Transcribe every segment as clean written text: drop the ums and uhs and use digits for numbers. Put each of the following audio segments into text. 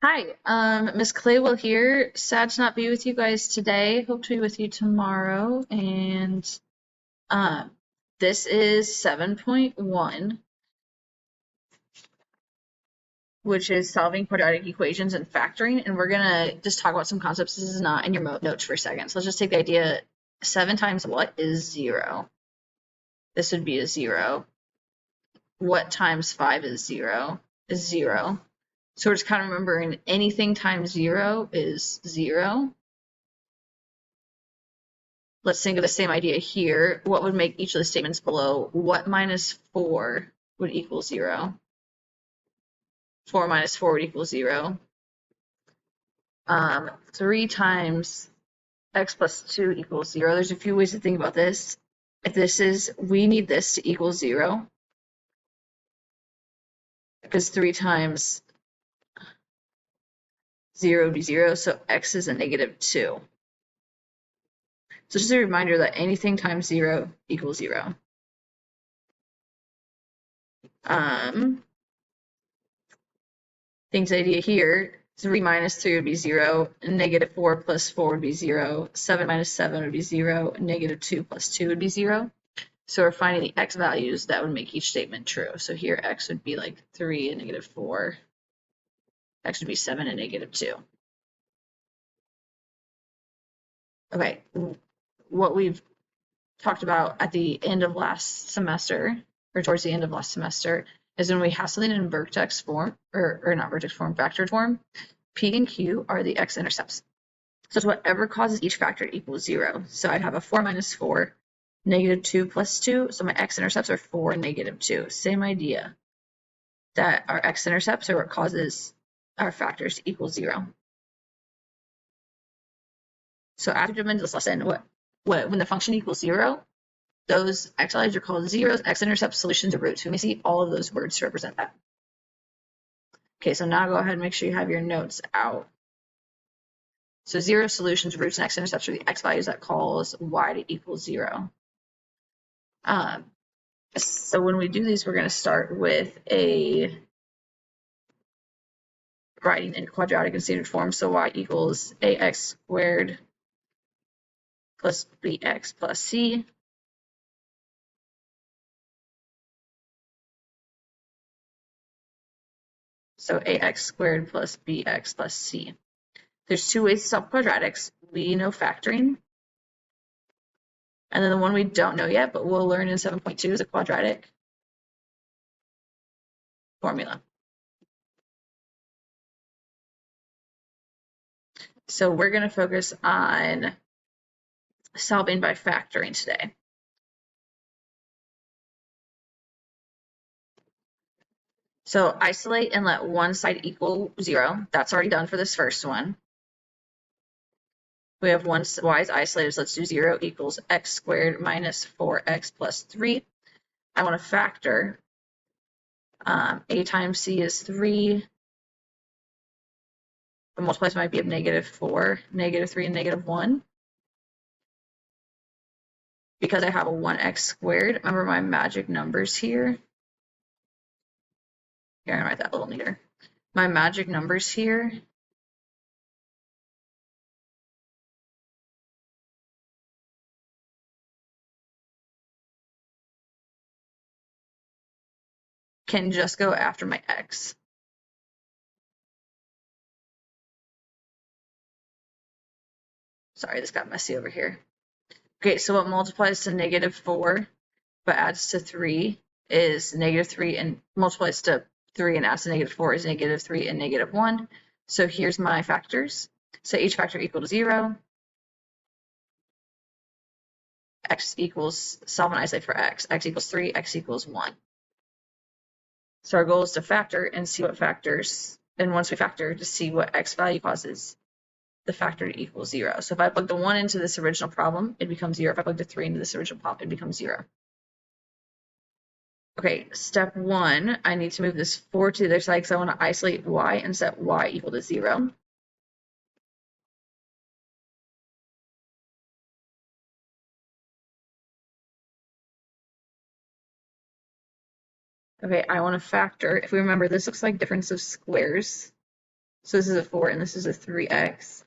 Hi, Miss Claywell here. Sad to not be with you guys today. Hope to be with you tomorrow. And um, this is 7.1, which is solving quadratic equations and factoring. And we're gonna just talk about some concepts. This is not in your notes for a second. So let's just take the idea: 7 times what is 0? This would be a 0. What times 5 is 0? Is 0. So we're just kind of remembering anything times 0 is 0. Let's think of the same idea here. What would make each of the statements below? What minus 4 would equal 0? 4 minus 4 would equal 0. 3 times x plus 2 equals 0. There's a few ways to think about this. If this is, we need this to equal 0, because 3 times 0 would be 0, so x is a negative 2. So just a reminder that anything times 0 equals 0. Things idea here, 3 minus 3 would be 0, negative 4 plus 4 would be 0, 7 minus 7 would be 0, negative 2 plus 2 would be 0. So we're finding the x values that would make each statement true. So here x would be like 3 and negative 4. X would be 7 and negative 2. Okay, what we've talked about at the end of last semester, or towards the end of last semester, is when we have something in vertex form, or not vertex form, factored form, P and Q are the x-intercepts. So it's whatever causes each factor to equal 0. So I'd have a 4 minus 4, negative 2 plus 2. So my x-intercepts are 4 and negative 2. Same idea, that our x-intercepts are what causes our factors to equal 0. So after jumping into this lesson, when the function equals 0, those x values are called zeros, x-intercepts, solutions, or roots. We may see all of those words to represent that. Okay, so now go ahead and make sure you have your notes out. So 0, solutions, roots, and x-intercepts are the x values that cause y to equal 0. So when we do these, we're going to start with writing in quadratic and standard form. So y equals ax squared plus bx plus c. So ax squared plus bx plus c. There's two ways to solve quadratics. We know factoring. And then the one we don't know yet, but we'll learn in 7.2 is a quadratic formula. So we're going to focus on solving by factoring today. So isolate and let one side equal 0. That's already done for this first one. We have y is isolated, so let's do 0 equals x squared minus 4x plus 3. I want to factor. A times c is 3. The multiplies might be of negative 4, negative 3, and negative 1. Because I have a 1x squared, remember my magic numbers here. Here, I'm going to write that a little neater. My magic numbers here can just go after my x. Sorry, this got messy over here. Okay, so what multiplies to negative 4 but adds to 3 is negative 3, and multiplies to 3 and adds to negative 4 is negative 3 and negative 1. So here's my factors. So each factor equal to 0. X equals, solve and isolate for x. X equals 3, x equals 1. So our goal is to factor and see what factors, and once we factor, to see what x value causes the factor to equal 0. So if I plug the 1 into this original problem, it becomes 0. If I plug the 3 into this original problem, it becomes 0. Okay, step 1, I need to move this 4 to the other side because I want to isolate y and set y equal to 0. Okay, I want to factor. If we remember, this looks like difference of squares. So this is a 4 and this is a 3x.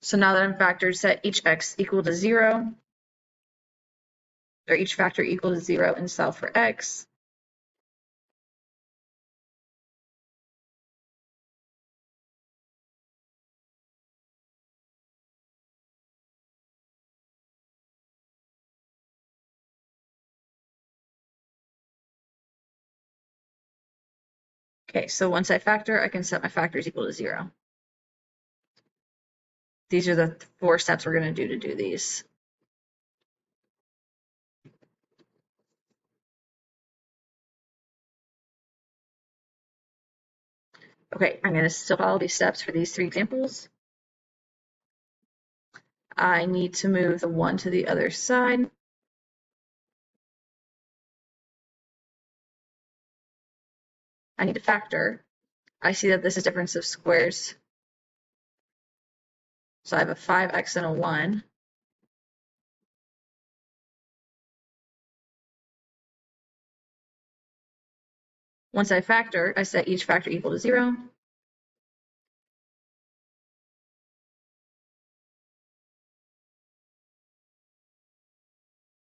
So now that I'm factored, set each x equal to 0, or each factor equal to 0 and solve for x. Okay, so once I factor, I can set my factors equal to 0. These are the 4 steps we're going to do these. Okay, I'm going to still follow these steps for these 3 examples. I need to move the 1 to the other side. I need to factor. I see that this is difference of squares. So I have a 5x and a 1. Once I factor, I set each factor equal to 0.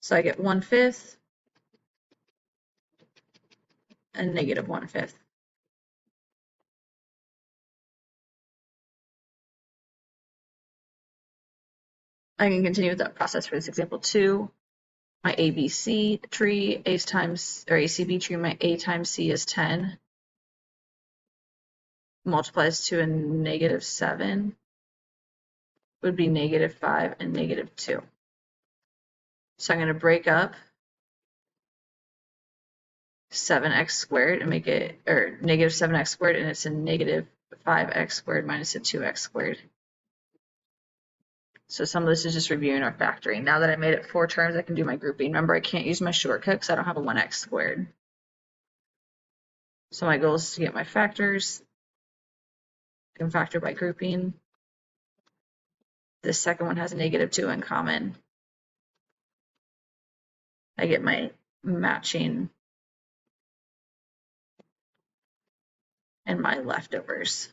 So I get 1/5 and negative 1/5. I can continue with that process for this example 2. My ABC tree, A times, or ACB tree, my A times C is 10. Multiplies to a negative 7 would be negative 5 and negative 2. So I'm going to break up 7x squared and make it, or negative 7x squared, and it's a negative 5x squared minus a 2x squared. So some of this is just reviewing our factoring. Now that I made it 4 terms, I can do my grouping. Remember, I can't use my shortcut because I don't have a 1x squared. So my goal is to get my factors. I can factor by grouping. This second one has a negative 2 in common. I get my matching and my leftovers.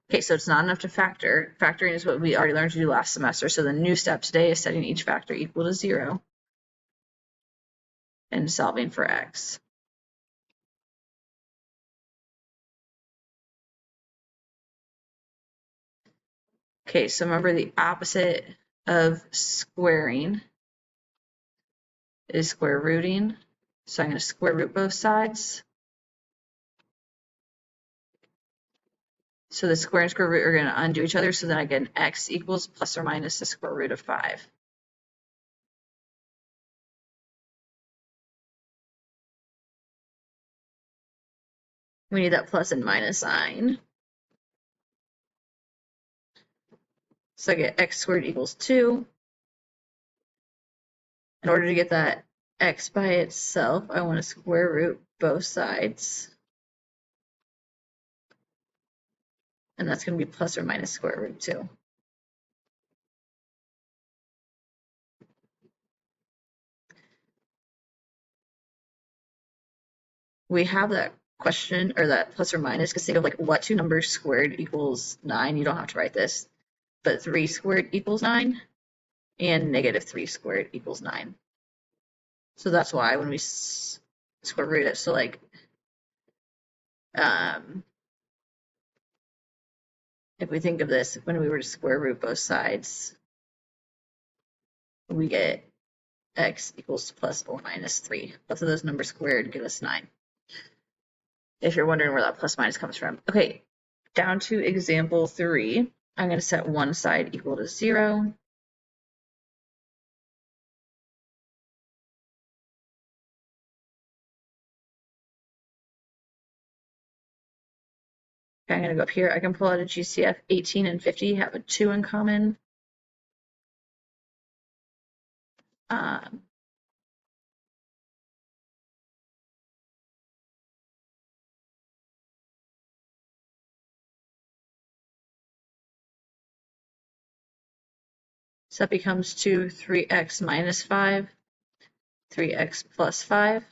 Okay, so it's not enough to factor. Factoring is what we already learned to do last semester. So the new step today is setting each factor equal to 0 and solving for x. Okay, so remember the opposite of squaring is square rooting. So I'm going to square root both sides. So the square and square root are going to undo each other. So then I get an x equals plus or minus the square root of 5. We need that plus and minus sign. So I get x squared equals 2. In order to get that x by itself, I want to square root both sides. And that's going to be plus or minus square root 2. We have that question, or that plus or minus, because think of like what 2 numbers squared equals 9. You don't have to write this. But 3 squared equals 9, and negative 3 squared equals 9. So that's why when we square root it, so like, if we think of this, when we were to square root both sides, we get x equals plus or minus 3. Both of those numbers squared give us 9. If you're wondering where that plus minus comes from. Okay, down to example 3. I'm going to set one side equal to 0. Okay, I'm going to go up here. I can pull out a GCF. 18 and 50 have a 2 in common. So that becomes 2, 3x minus 5, 3x plus 5.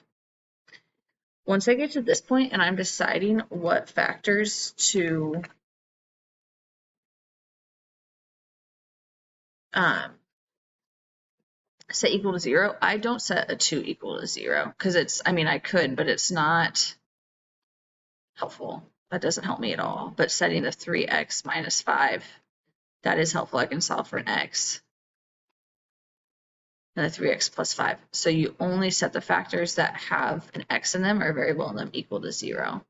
Once I get to this point and I'm deciding what factors to set equal to 0, I don't set a 2 equal to 0 because it's, I mean, I could, but it's not helpful. That doesn't help me at all. But setting the 3x minus 5, that is helpful. I can solve for an x and the 3x plus 5. So you only set the factors that have an x in them or a variable in them equal to 0.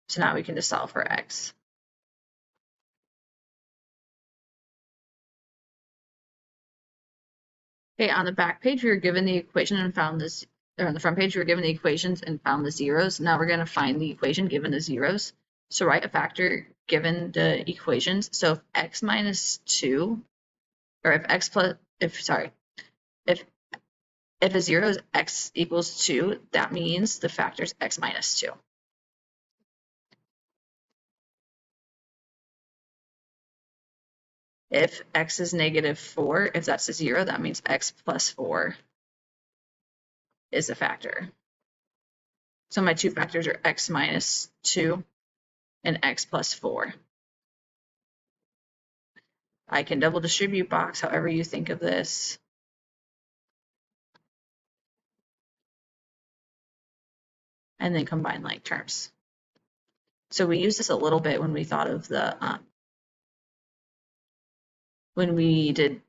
So now we can just solve for x. Okay, on the back page, we were given the equation and found this, or on the front page, we were given the equations and found the zeros. Now we're going to find the equation given the zeros. So write a factor given the equations. So if x minus 2, or if x plus, if a 0 is x equals 2, that means the factor is x minus 2. If x is negative 4, if that's a 0, that means x plus 4 is the factor. So my two factors are x minus 2 and x plus 4. I can double distribute box however you think of this. And then combine like terms. So we used this a little bit when we thought of the, when we did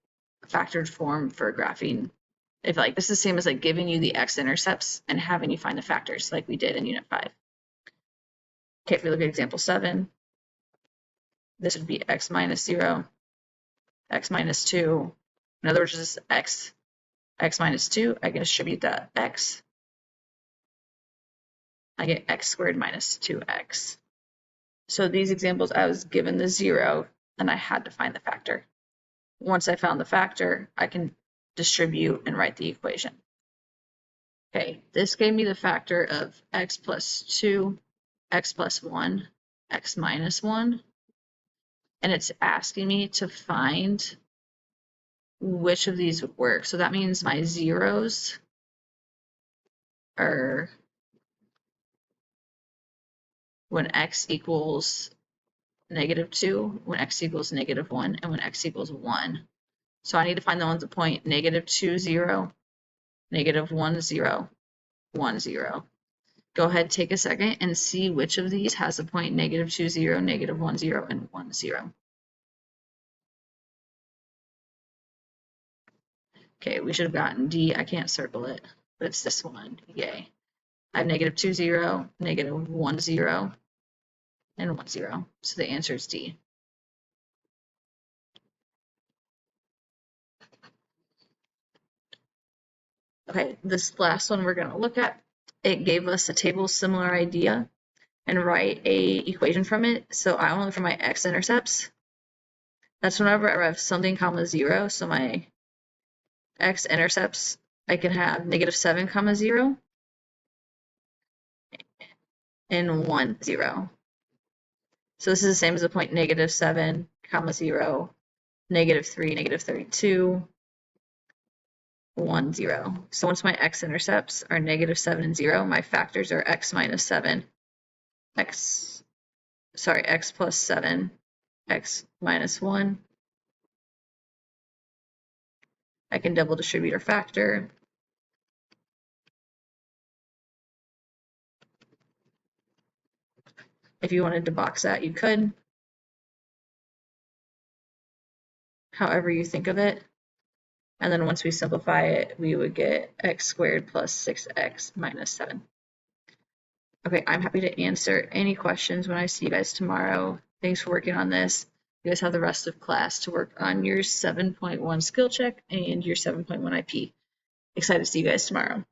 factored form for graphing. If like, this is the same as like giving you the x-intercepts and having you find the factors like we did in Unit 5. Okay, if we look at example 7, this would be x minus 0, x minus 2. In other words, this is x minus 2. I can distribute that x. I get x squared minus 2x. So these examples, I was given the 0, and I had to find the factor. Once I found the factor, I can distribute and write the equation. Okay, this gave me the factor of x plus 2, x plus 1, x minus 1. And it's asking me to find which of these would work. So that means my zeros are when x equals negative 2, when x equals negative 1, and when x equals 1. So I need to find the ones that point negative 2, 0, negative 1, 0, 1, 0. Go ahead, take a second and see which of these has a point negative 2, 0, negative 1, 0, and 1, 0. Okay, we should have gotten D. I can't circle it, but it's this one. Yay. I have negative 2, 0, negative 1, 0, and 1, 0. So the answer is D. Okay, this last one we're going to look at, it gave us a table similar idea and write a equation from it. So I want to look for my x-intercepts. That's whenever I have something comma 0. So my x-intercepts, I can have negative 7 comma 0 and 1, 0. So this is the same as the point negative 7 comma 0, negative 3, negative 32, 1, 0. So once my x-intercepts are negative 7 and 0, my factors are x minus 7, x plus 7, x minus 1. I can double distribute or factor. If you wanted to box that, you could. However you think of it. And then once we simplify it, we would get x squared plus 6x minus 7. Okay, I'm happy to answer any questions when I see you guys tomorrow. Thanks for working on this. You guys have the rest of class to work on your 7.1 skill check and your 7.1 IP. Excited to see you guys tomorrow.